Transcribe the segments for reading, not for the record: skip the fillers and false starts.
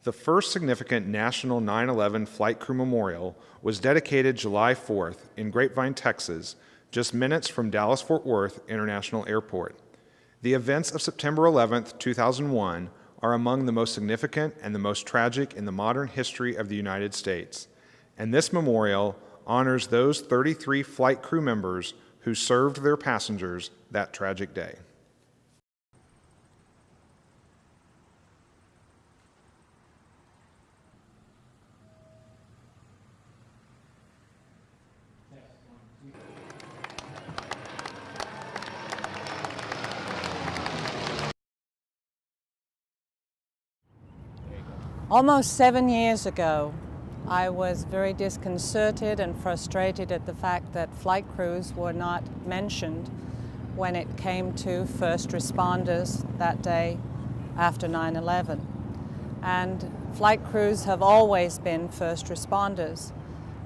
The first significant national 9/11 flight crew memorial was dedicated July 4th in Grapevine, Texas, just minutes from Dallas-Fort Worth International Airport. The events of September 11th, 2001 are among the most significant and the most tragic in the modern history of the United States, and this memorial honors those 33 flight crew members who served their passengers that tragic day. Almost 7 years ago, I was very disconcerted and frustrated at the fact that flight crews were not mentioned when it came to first responders that day after 9/11. And flight crews have always been first responders,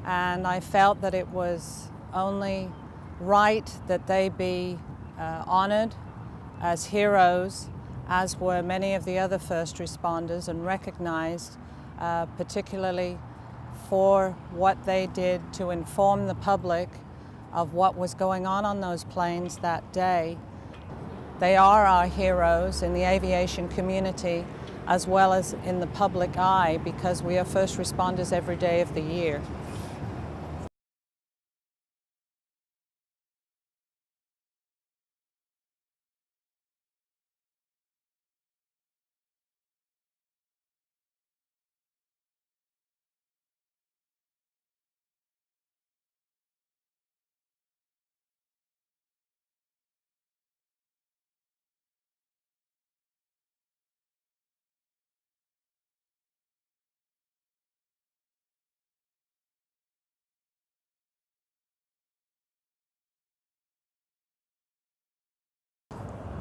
and I felt that it was only right that they be honored as heroes, as were many of the other first responders, and recognized particularly for what they did to inform the public of what was going on those planes that day. They are our heroes in the aviation community as well as in the public eye, because we are first responders every day of the year.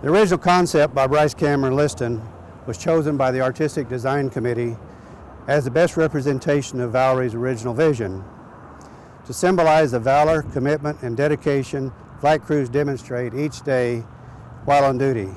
The original concept by Bryce Cameron Liston was chosen by the Artistic Design Committee as the best representation of Valerie's original vision, to symbolize the valor, commitment, and dedication flight crews demonstrate each day while on duty.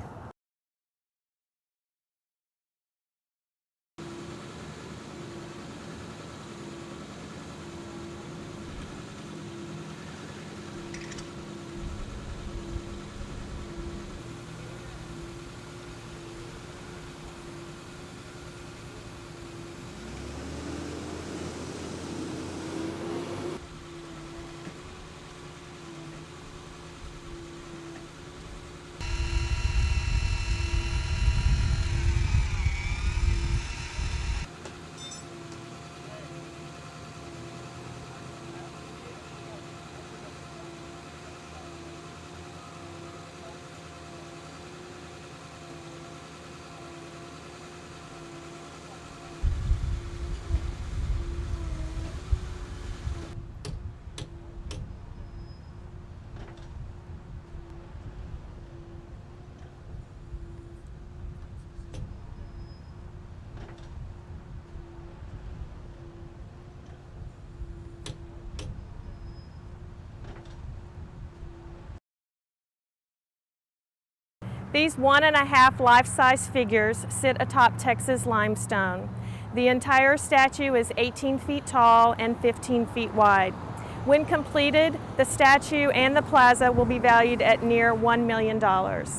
These 1.5 life-size figures sit atop Texas limestone. The entire statue is 18 feet tall and 15 feet wide. When completed, the statue and the plaza will be valued at near $1 million. The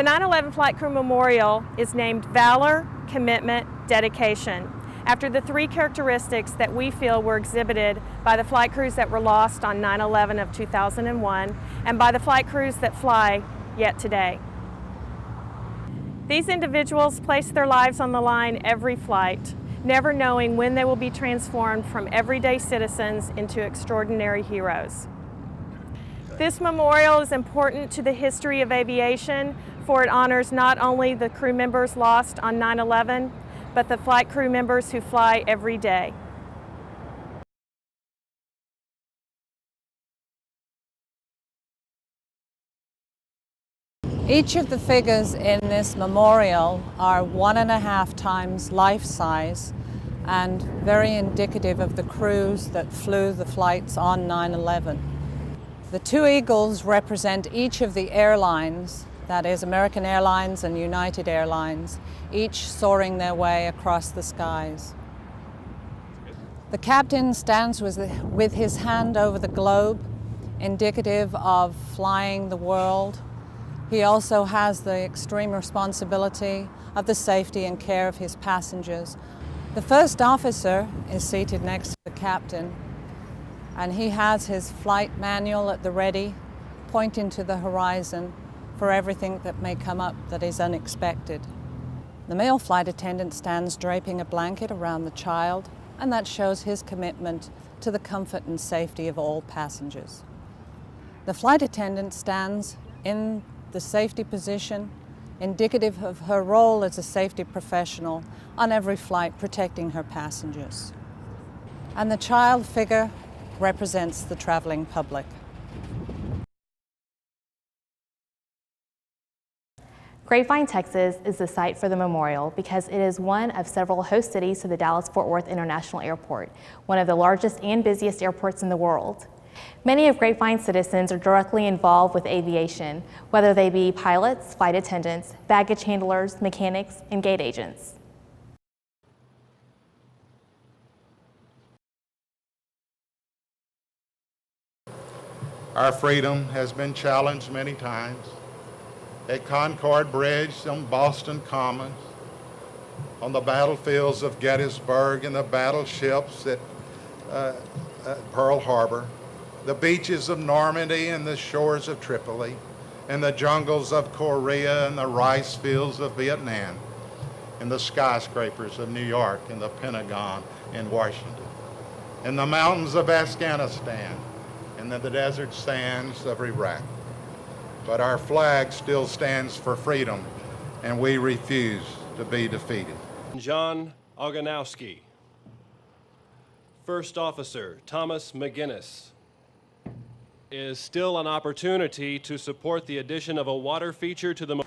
9/11 Flight Crew Memorial is named Valor, Commitment, Dedication, after the three characteristics that we feel were exhibited by the flight crews that were lost on 9/11 of 2001 and by the flight crews that fly yet today. These individuals place their lives on the line every flight, never knowing when they will be transformed from everyday citizens into extraordinary heroes. This memorial is important to the history of aviation, for it honors not only the crew members lost on 9/11, but the flight crew members who fly every day. Each of the figures in this memorial are 1.5 times life size and very indicative of the crews that flew the flights on 9/11. The two eagles represent each of the airlines that is American Airlines and United Airlines, each soaring their way across the skies. The captain stands with his hand over the globe, indicative of flying the world. He also has the extreme responsibility of the safety and care of his passengers. The first officer is seated next to the captain, and he has his flight manual at the ready, pointing to the horizon for everything that may come up that is unexpected. The male flight attendant stands draping a blanket around the child, and that shows his commitment to the comfort and safety of all passengers. The flight attendant stands in the safety position, indicative of her role as a safety professional on every flight, protecting her passengers. And the child figure represents the traveling public. Grapevine, Texas is the site for the memorial because it is one of several host cities to the Dallas-Fort Worth International Airport, one of the largest and busiest airports in the world. Many of Grapevine's citizens are directly involved with aviation, whether they be pilots, flight attendants, baggage handlers, mechanics, and gate agents. Our freedom has been challenged many times. At Concord Bridge, on Boston Common, on the battlefields of Gettysburg and the battleships at Pearl Harbor, the beaches of Normandy and the shores of Tripoli, and the jungles of Korea and the rice fields of Vietnam, and the skyscrapers of New York and the Pentagon in Washington, and the mountains of Afghanistan, and the desert sands of Iraq. But our flag still stands for freedom, and we refuse to be defeated. John Oganowski. First Officer Thomas McGinnis. Is still an opportunity to support the addition of a water feature to the